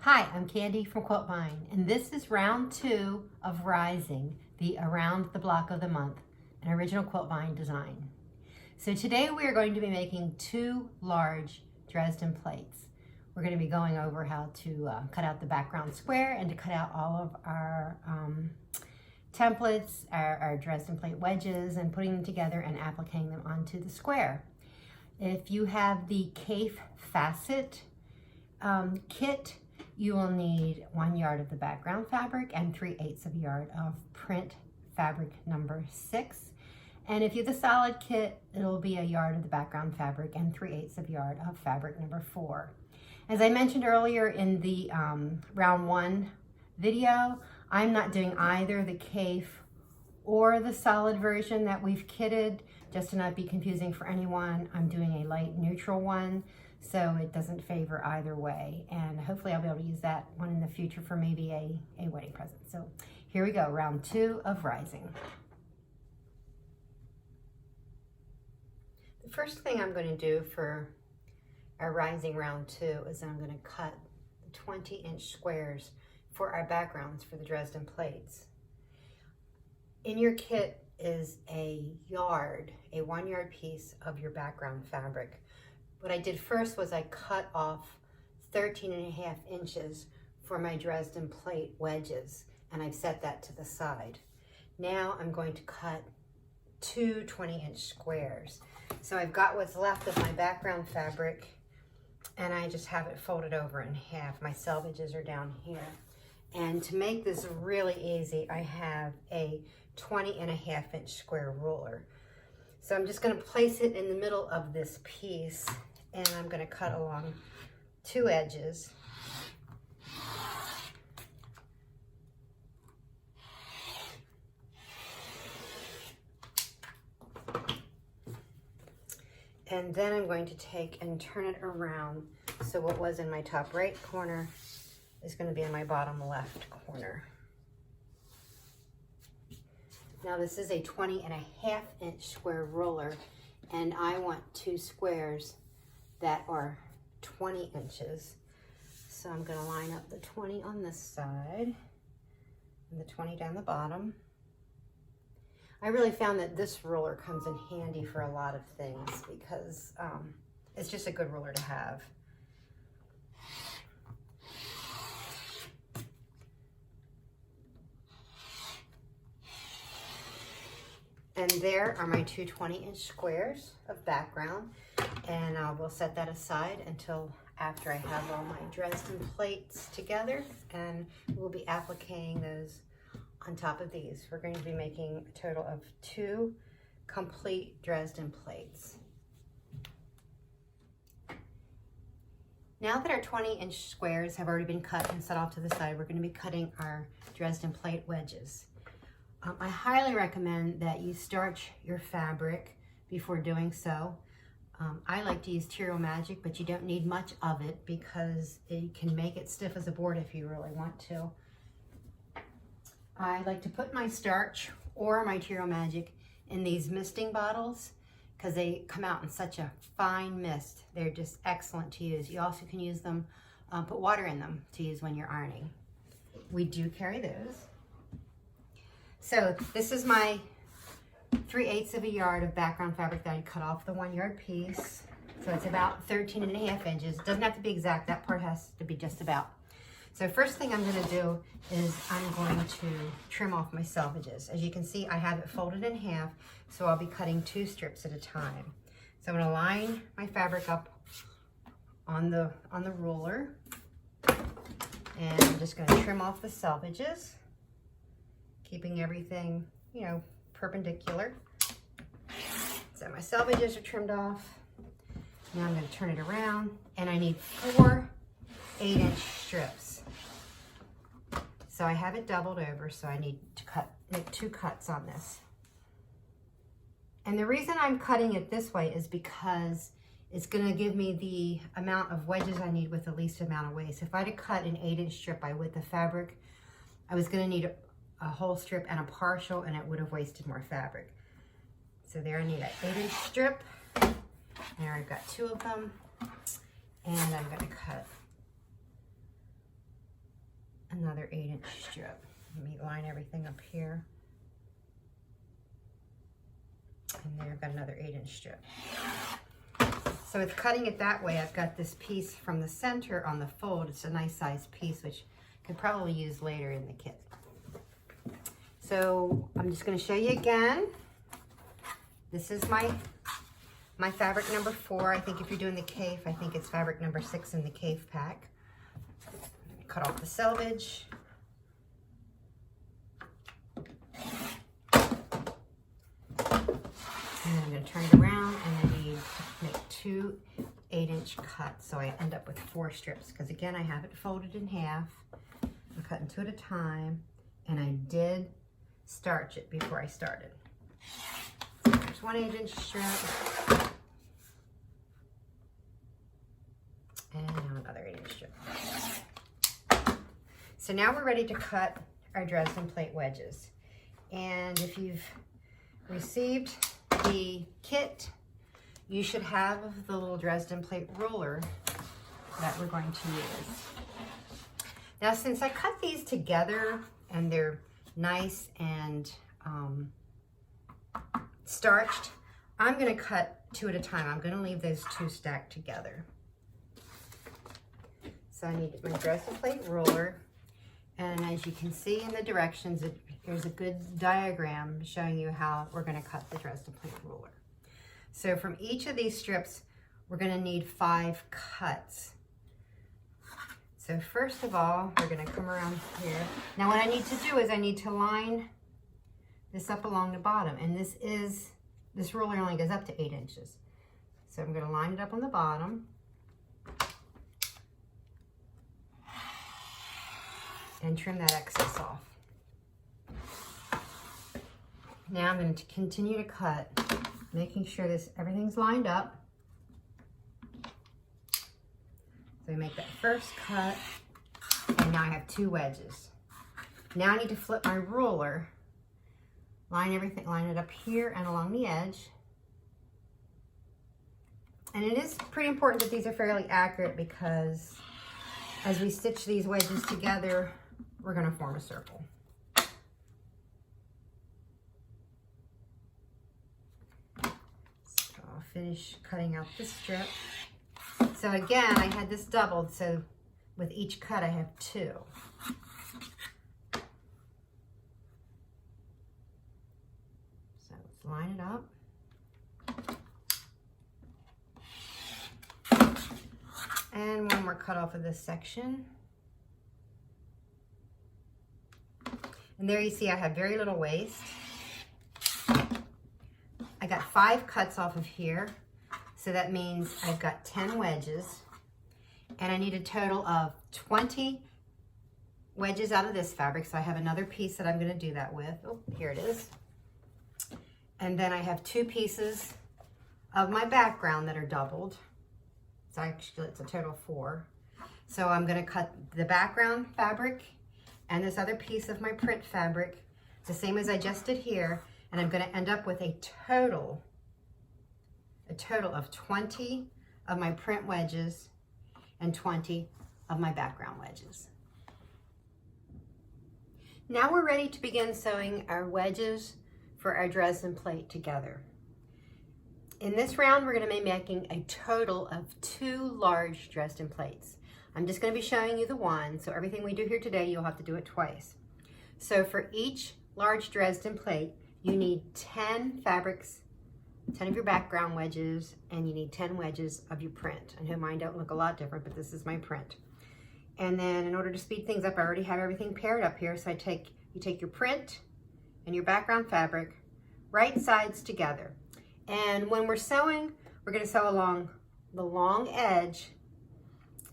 Hi, I'm Candy from Quilt Vine, and this is round 2 of Rising, the Around the Block of the Month, an original Quilt Vine design. So today we are going to be making 2 large Dresden plates. We're going to be going over how to cut out the background square and to cut out all of our templates, our Dresden plate wedges, and putting them together and appliquing them onto the square. If you have the CAFE facet kit, you will need 1 yard of the background fabric and 3/8 of a yard of print fabric number 6. And if you have the solid kit, it'll be 1 yard of the background fabric and 3/8 of a yard of fabric number 4. As I mentioned earlier in the round 1 video, I'm not doing either the CAFE or the solid version that we've kitted, just to not be confusing for anyone. I'm doing a light neutral one, so it doesn't favor either way. And hopefully I'll be able to use that one in the future for maybe a wedding present. So here we go, round 2 of Rising. The first thing I'm going to do for our Rising round 2 is I'm going to cut the 20-inch squares for our backgrounds for the Dresden plates. In your kit is a 1 yard piece of your background fabric. What I did first was I cut off 13.5 inches for my Dresden plate wedges, and I've set that to the side. Now I'm going to cut 2 20-inch squares. So I've got what's left of my background fabric, and I just have it folded over in half. My selvages are down here. And to make this really easy, I have a 20.5 inch square ruler. So I'm just going to place it in the middle of this piece, and I'm going to cut along 2 edges. And then I'm going to take and turn it around, so what was in my top right corner is going to be in my bottom left corner. Now this is a 20.5 inch square ruler, and I want 2 squares that are 20 inches. So I'm going to line up the 20 on this side and the 20 down the bottom. I really found that this ruler comes in handy for a lot of things because it's just a good ruler to have. And there are my 2 20-inch squares of background, and we'll set that aside until after I have all my Dresden plates together, and we'll be appliquing those on top of these. We're going to be making a total of 2 complete Dresden plates. Now that our 20-inch squares have already been cut and set off to the side, we're going to be cutting our Dresden plate wedges. I highly recommend that you starch your fabric before doing so. I like to use Tiro Magic, but you don't need much of it because it can make it stiff as a board if you really want to. I like to put my starch or my Tiro Magic in these misting bottles because they come out in such a fine mist. They're just excellent to use. You also can use them, put water in them to use when you're ironing. We do carry those. So this is my 3/8 of a yard of background fabric that I cut off the 1 yard piece. So it's about 13.5 inches. It doesn't have to be exact. That part has to be just about. So first thing I'm going to do is I'm going to trim off my selvages. As you can see, I have it folded in half, so I'll be cutting 2 strips at a time. So I'm going to line my fabric up on the ruler, and I'm just going to trim off the selvages, keeping everything, perpendicular. So my selvages are trimmed off. Now I'm going to turn it around, and I need 4 8-inch strips. So I have it doubled over, so I need to make 2 cuts on this. And the reason I'm cutting it this way is because it's going to give me the amount of wedges I need with the least amount of waste. If I'd have cut an 8-inch strip by width of fabric, I was going to need a whole strip and a partial, and it would have wasted more fabric. So there I need an 8-inch strip. There I've got 2 of them, and I'm going to cut another 8-inch strip. Let me line everything up here. And there I've got another 8-inch strip. So with cutting it that way, I've got this piece from the center on the fold. It's a nice size piece, which I could probably use later in the kit. So I'm just going to show you again. This is my fabric number 4. I think if you're doing the cave, I think it's fabric number 6 in the cave pack. Cut off the selvage. And I'm going to turn it around, and I need to make 2 8-inch cuts, so I end up with 4 strips, because again I have it folded in half. I'm cutting 2 at a time, and I did starch it before I started. So there's 1 8-inch strip, and now another 8-inch strip. So now we're ready to cut our Dresden Plate wedges. And if you've received the kit, you should have the little Dresden Plate ruler that we're going to use. Now, since I cut these together and they're nice and starched, I'm going to cut 2 at a time. I'm going to leave those 2 stacked together. So I need my Dresden Plate ruler, and as you can see in the directions, there's a good diagram showing you how we're going to cut the Dresden Plate ruler. So from each of these strips, we're going to need 5 cuts. So first of all, we're going to come around here. Now what I need to do is I need to line this up along the bottom, and this ruler only goes up to 8 inches. So I'm going to line it up on the bottom. And trim that excess off. Now I'm going to continue to cut, making sure everything's lined up. So I make that first cut, and now I have 2 wedges. Now I need to flip my ruler, line it up here and along the edge. And it is pretty important that these are fairly accurate, because as we stitch these wedges together, we're going to form a circle. So I'll finish cutting out this strip. So again, I had this doubled, so with each cut I have 2. So let's line it up. And one more cut off of this section. And there you see I have very little waste. I got 5 cuts off of here. So that means I've got 10 wedges. And I need a total of 20 wedges out of this fabric. So I have another piece that I'm going to do that with. Oh, here it is. And then I have 2 pieces of my background that are doubled. So actually it's a total of 4. So I'm going to cut the background fabric and this other piece of my print fabric, the same as I just did here, and I'm going to end up with a total of 20 of my print wedges and 20 of my background wedges. Now we're ready to begin sewing our wedges for our Dresden Plate together. In this round, we're going to be making a total of 2 large Dresden plates. I'm just going to be showing you the one, so everything we do here today, you'll have to do it twice. So for each large Dresden plate, you need 10 fabrics, 10 of your background wedges, and you need 10 wedges of your print. I know mine don't look a lot different, but this is my print. And then in order to speed things up, I already have everything paired up here. So you take your print and your background fabric, right sides together. And when we're sewing, we're going to sew along the long edge,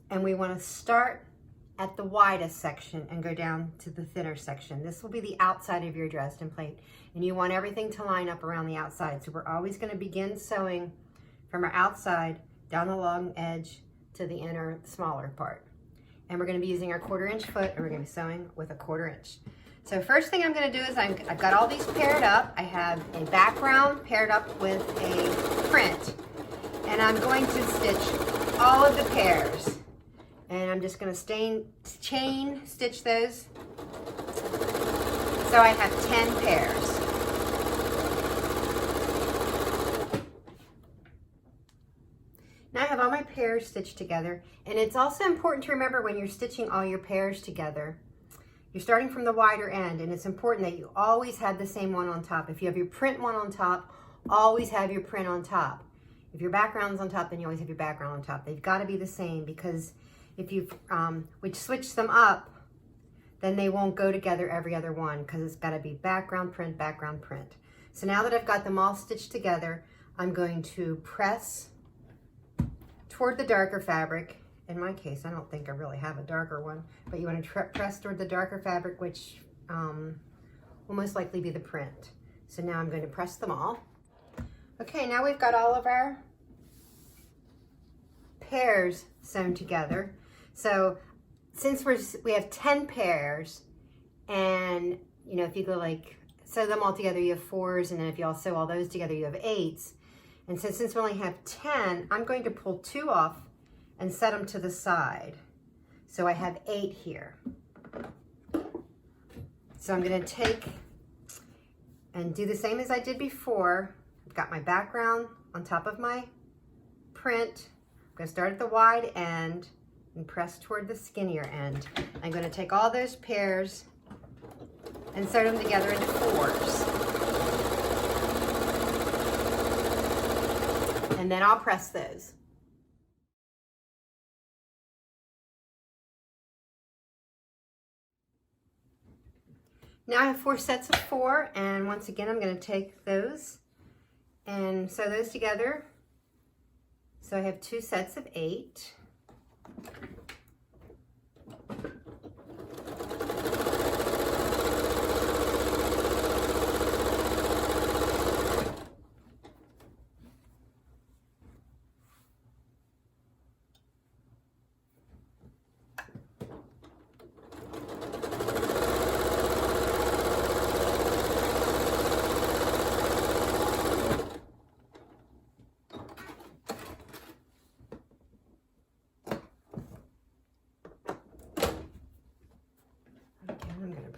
and we want to start at the widest section and go down to the thinner section. This will be the outside of your Dresden plate, and you want everything to line up around the outside. So we're always going to begin sewing from our outside down the long edge to the inner, smaller part. And we're going to be using our 1/4 inch foot, and we're going to be sewing with a 1/4 inch. So first thing I'm going to do is I've got all these paired up. I have a background paired up with a print, and I'm going to stitch all of the pairs. And I'm just going to chain stitch those. So I have 10 pairs. Now I have all my pairs stitched together, and it's also important to remember when you're stitching all your pairs together, you're starting from the wider end, and it's important that you always have the same one on top. If you have your print one on top, always have your print on top. If your background's on top, then you always have your background on top. They've got to be the same, because if you would switch them up, then they won't go together every other one, because it's got to be background, print, background, print. So now that I've got them all stitched together, I'm going to press toward the darker fabric. In my case, I don't think I really have a darker one, but you want to press toward the darker fabric, which will most likely be the print. So now I'm going to press them all. Okay, now we've got all of our pairs sewn together. So since we have 10 pairs, and you know, if you go like sew them all together, you have 4s, and then if you all sew all those together, you have 8s. And so since we only have 10, I'm going to pull 2 off and set them to the side. So I have 8 here. So I'm going to take and do the same as I did before. I've got my background on top of my print. I'm going to start at the wide end and press toward the skinnier end. I'm going to take all those pairs and sew them together into 4s. And then I'll press those. Now I have 4 sets of 4, and once again I'm going to take those and sew those together. So I have 2 sets of 8.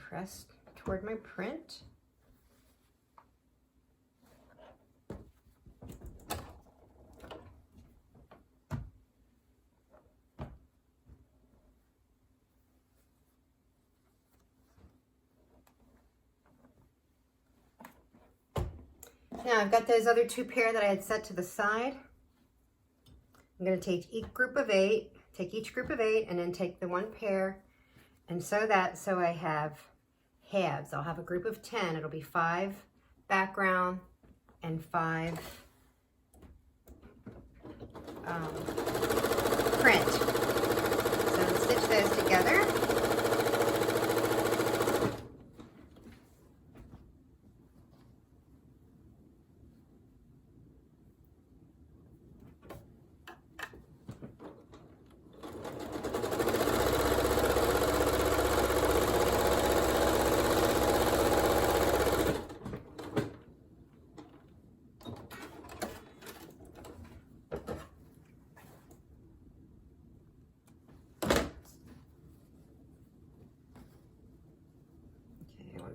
Press toward my print. Now I've got those other 2 pair that I had set to the side. I'm going to take each group of 8, and then take the 1 pair and sew that so I have halves. I'll have a group of 10. It'll be 5 background and 5 print. So I'll stitch those together.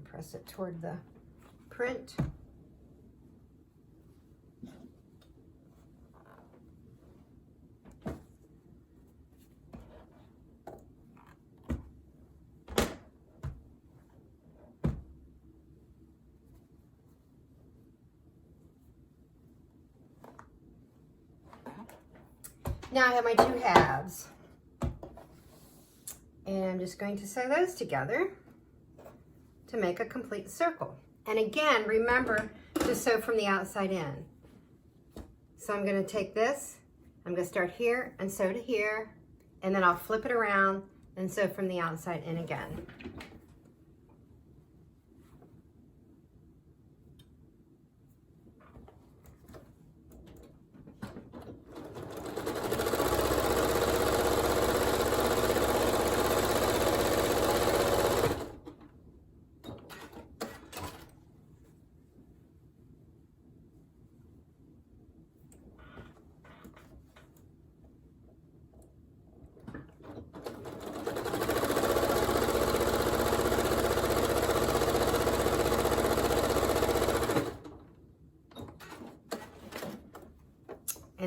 Press it toward the print. Now I have my 2 halves, and I'm just going to sew those together to make a complete circle. And again, remember to sew from the outside in. So I'm going to take this, I'm going to start here and sew to here, and then I'll flip it around and sew from the outside in again.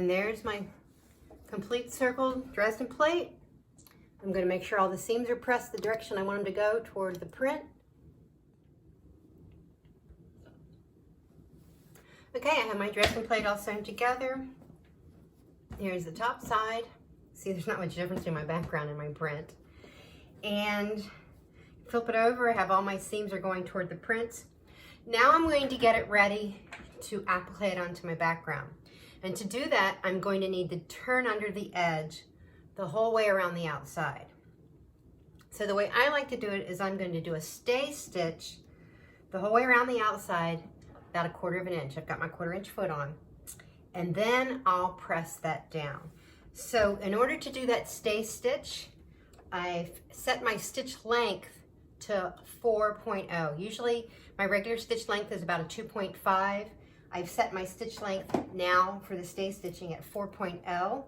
And there's my complete circle Dresden plate. I'm going to make sure all the seams are pressed the direction I want them to go toward the print. Okay, I have my Dresden plate all sewn together. Here's the top side. See, there's not much difference in my background and my print. And flip it over, I have all my seams are going toward the prints. Now I'm going to get it ready to apply it onto my background. And to do that, I'm going to need to turn under the edge the whole way around the outside. So the way I like to do it is I'm going to do a stay stitch the whole way around the outside, about 1/4 inch. I've got my 1/4 inch foot on. And then I'll press that down. So in order to do that stay stitch, I've set my stitch length to 4.0. Usually my regular stitch length is about a 2.5. I've set my stitch length now for the stay stitching at 4.0.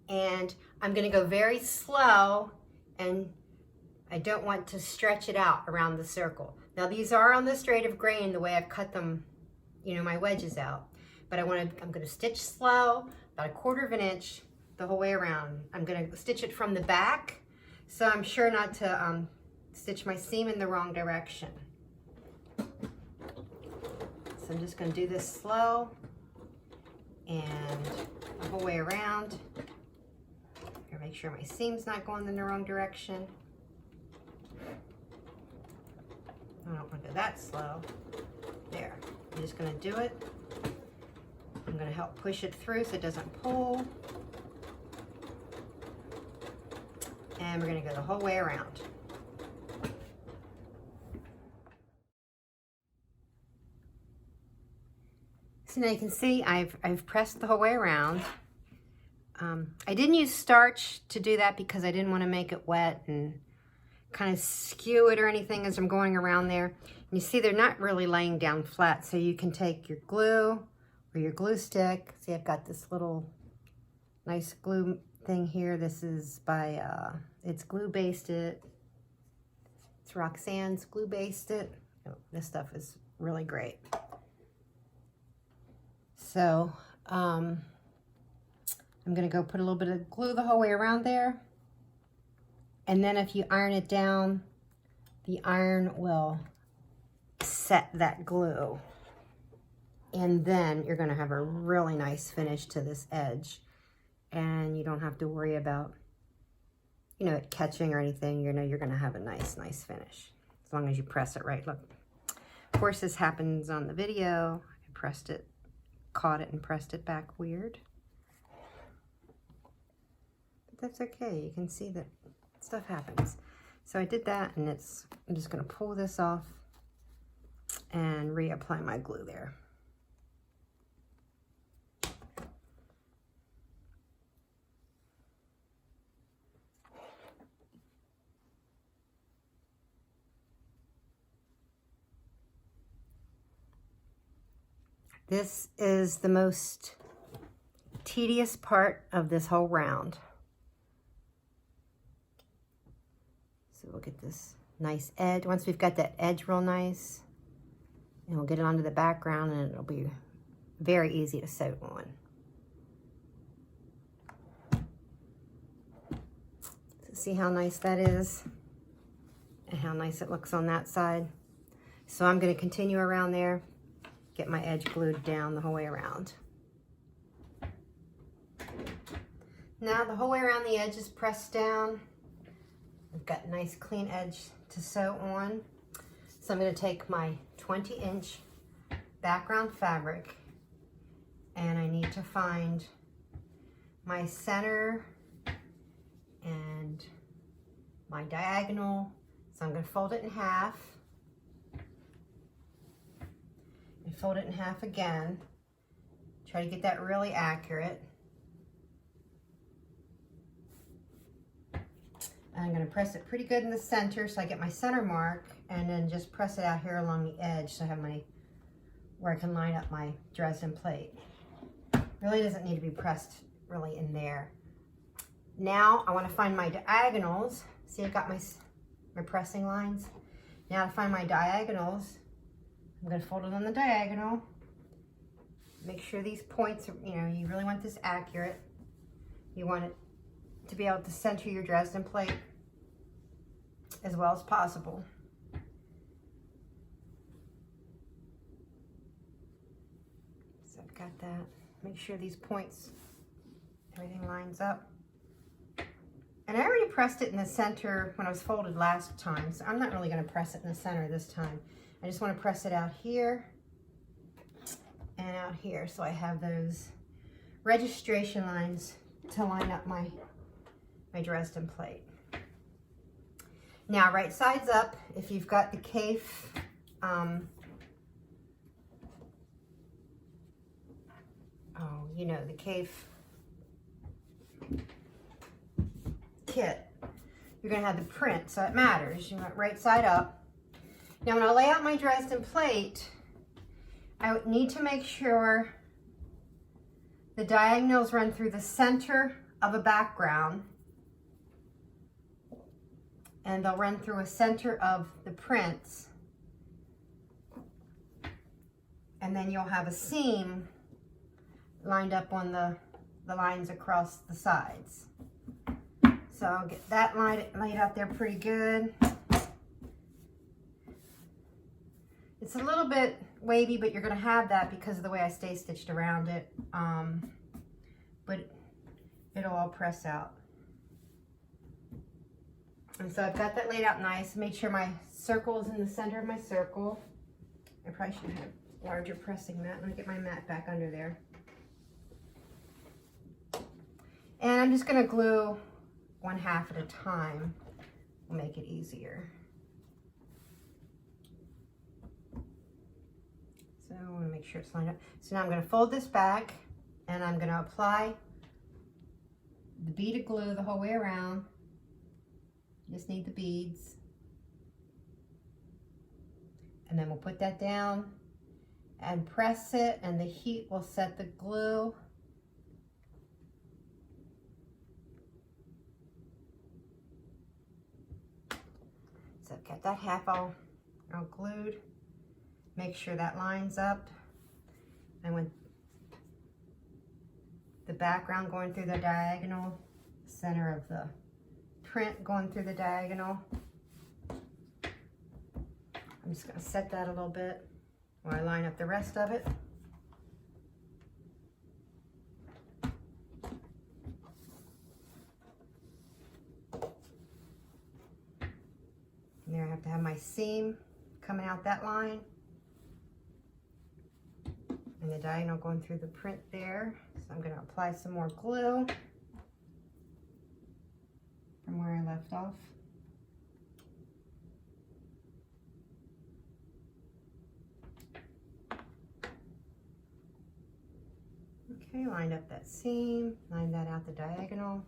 And I'm going to go very slow, and I don't want to stretch it out around the circle. Now these are on the straight of grain the way I've cut them, you know, my wedges out. But I'm going to stitch slow, about 1/4 inch the whole way around. I'm going to stitch it from the back, so I'm sure not to stitch my seam in the wrong direction. So I'm just going to do this slow and the whole way around. Make sure my seam's not going in the wrong direction. I don't want to go that slow. There. I'm just going to do it. I'm going to help push it through so it doesn't pull. And we're going to go the whole way around. So now you can see I've pressed the whole way around. I didn't use starch to do that because I didn't want to make it wet and kind of skew it or anything as I'm going around there. And you see they're not really laying down flat, so you can take your glue or your glue stick. See, I've got this little nice glue thing here. This is by, it's glue basted. It's Roxanne's glue basted. Oh, this stuff is really great. So, I'm going to go put a little bit of glue the whole way around there. And then if you iron it down, the iron will set that glue. And then you're going to have a really nice finish to this edge. And you don't have to worry about, you know, it catching or anything. You know, you're going to have a nice finish. As long as you press it right. Look, of course this happens on the video. I pressed it, caught it and pressed it back weird. That's okay. You can see that stuff happens. So I did that, and I'm just going to pull this off and reapply my glue there. This is the most tedious part of this whole round. So we'll get this nice edge. Once we've got that edge real nice, and we'll get it onto the background, and it'll be very easy to sew on. So see how nice that is and how nice it looks on that side. So I'm going to continue around there, get my edge glued down the whole way around. Now the whole way around the edge is pressed down. I've got a nice clean edge to sew on. So I'm going to take my 20-inch background fabric, and I need to find my center and my diagonal. So I'm going to fold it in half and fold it in half again. Try to get that really accurate. And I'm going to press it pretty good in the center so I get my center mark, and then just press it out here along the edge so I have where I can line up my Dresden plate. Really doesn't need to be pressed really in there. Now I want to find my diagonals. See, I've got my pressing lines. Now to find my diagonals, I'm going to fold it on the diagonal Make sure these points, you know, you really want this accurate. You want it to be able to center your Dresden plate as well as possible. So I've got that. Make sure these points, everything lines up. And I already pressed it in the center when I was folded last time, so I'm not really going to press it in the center this time. I just want to press it out here and out here, so I have those registration lines to line up my Dresden plate. Now, right sides up, if you've got the Cafe, you know, the Cafe kit, you're going to have the print, so it matters. You want right side up. Now, when I lay out my Dresden plate, I need to make sure the diagonals run through the center of a background, and they'll run through a center of the prints, and then you'll have a seam lined up on the lines across the sides. So I'll get that laid out there pretty good. It's a little bit wavy, but you're going to have that because of the way I stay stitched around it. But it'll all press out. And so I've got that laid out nice. Make sure my circle is in the center of my circle. I probably should have a larger pressing mat. Let me get my mat back under there. And I'm just going to glue 1/2 at a time. Will make it easier. So I want to make sure it's lined up. So now I'm going to fold this back, and I'm going to apply the bead of glue the whole way around. Just need the beads. And then we'll put that down and press it, and the heat will set the glue. So I've got that half all glued. Make sure that lines up. And with the background going through the diagonal, center of the print going through the diagonal. I'm just going to set that a little bit while I line up the rest of it. And there I have to have my seam coming out that line. And the diagonal going through the print there. So I'm going to apply some more glue from where I left off. Okay, lined up that seam, line that out the diagonal.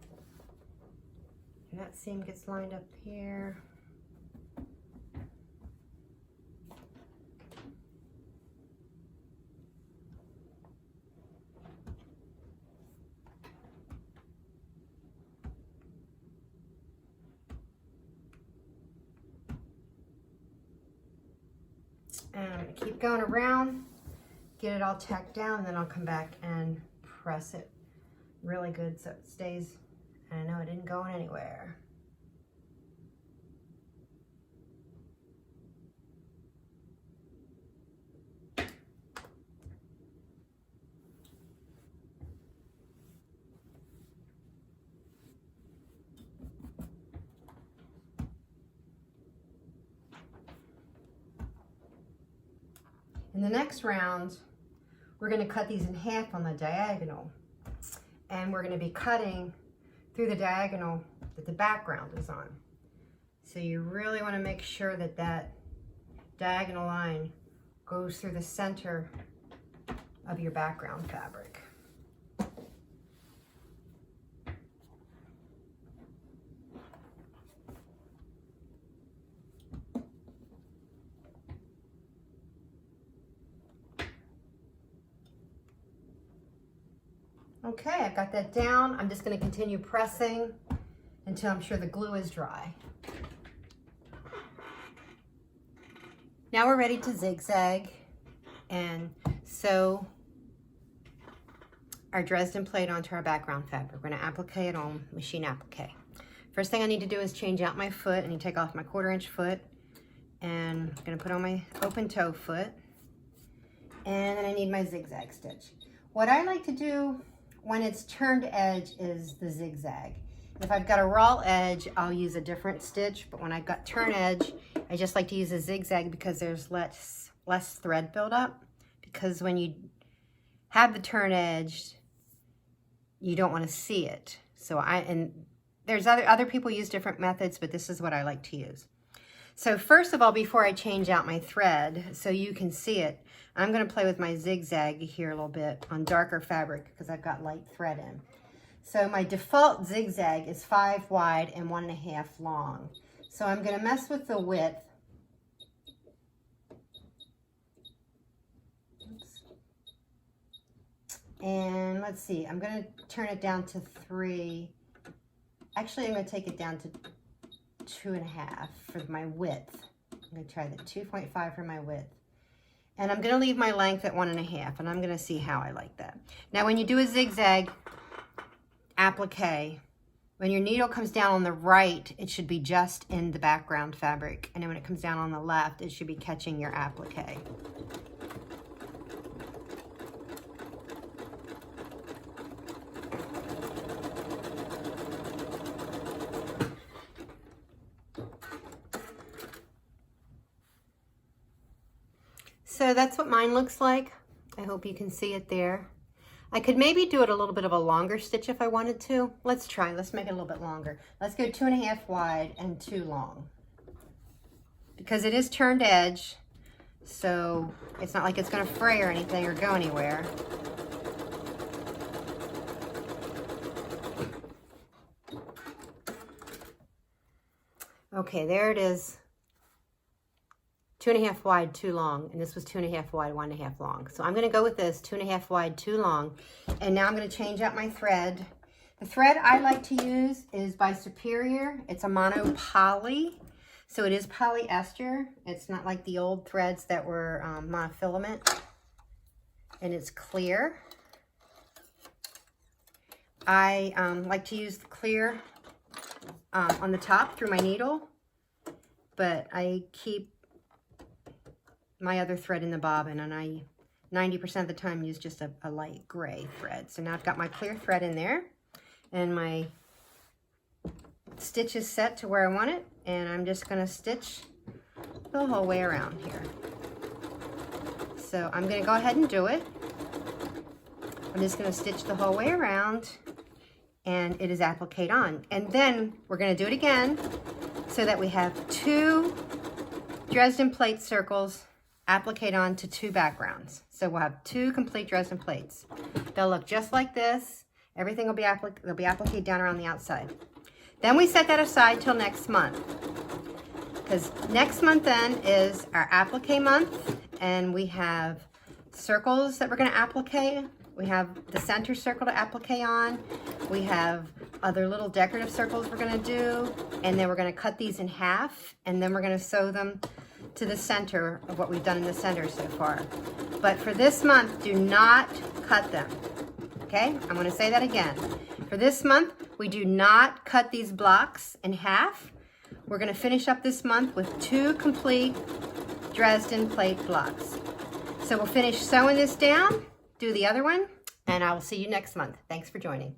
And that seam gets lined up here. And I'm going to keep going around, get it all tacked down, and then I'll come back and press it really good so it stays, and I know it didn't go anywhere. In the next round, we're going to cut these in half on the diagonal, and we're going to be cutting through the diagonal that the background is on. So you really want to make sure that that diagonal line goes through the center of your background fabric. Okay, I've got that down. I'm just going to continue pressing until I'm sure the glue is dry. Now we're ready to zigzag and sew our Dresden plate onto our background fabric. We're going to applique it on machine applique. First thing I need to do is change out my foot. I need to take off my 1/4 inch foot, and I'm going to put on my open toe foot, and then I need my zigzag stitch. What I like to do when it's turned edge is the zigzag. If I've got a raw edge, I'll use a different stitch, but when I've got turn edge, I just like to use a zigzag because there's less thread buildup. Because when you have the turn edge, you don't want to see it. So there's other people use different methods, but this is what I like to use. So first of all, before I change out my thread so you can see it, I'm going to play with my zigzag here a little bit on darker fabric because I've got light thread in. So my default zigzag is 5 wide and 1.5 long. So I'm going to mess with the width. Oops. And let's see, I'm going to turn it down to 3. Actually, I'm going to take it down to 2.5 for my width. I'm going to try the 2.5 for my width. And I'm going to leave my length at 1.5, and I'm going to see how I like that. Now, when you do a zigzag applique, when your needle comes down on the right, it should be just in the background fabric. And then when it comes down on the left, it should be catching your applique. So that's what mine looks like. I hope you can see it there. I could maybe do it a little bit of a longer stitch if I wanted to. Let's try. Let's make it a little bit longer. Let's go 2.5 wide and 2 long. Because it is turned edge, so it's not like it's going to fray or anything or go anywhere. Okay, there it is. 2.5 wide, 2 long, and this was 2.5 wide, 1.5 long. So I'm going to go with this 2.5 wide, 2 long, and now I'm going to change out my thread. The thread I like to use is by Superior. It's a mono poly, so it is polyester. It's not like the old threads that were monofilament, and it's clear. I like to use the clear on the top through my needle, but I keep my other thread in the bobbin, and I 90% of the time use just a light gray thread. So now I've got my clear thread in there, and my stitch is set to where I want it, and I'm just going to stitch the whole way around here. So I'm going to go ahead and do it. I'm just going to stitch the whole way around, and it is appliqued on. And then we're going to do it again so that we have 2 Dresden plate circles appliqued on to 2 backgrounds. So we'll have 2 complete Dresden plates. They'll look just like this. Everything will be they'll be appliqued down around the outside. Then we set that aside till next month, because next month then is our applique month, and we have circles that we're going to applique. We have the center circle to applique on. We have other little decorative circles we're going to do, and then we're going to cut these in half, and then we're going to sew them to the center of what we've done in the center so far. But for this month, do not cut them. Okay, I'm going to say that again. For this month, we do not cut these blocks in half. We're going to finish up this month with 2 complete Dresden plate blocks. So we'll finish sewing this down, do the other one, and I will see you next month. Thanks for joining.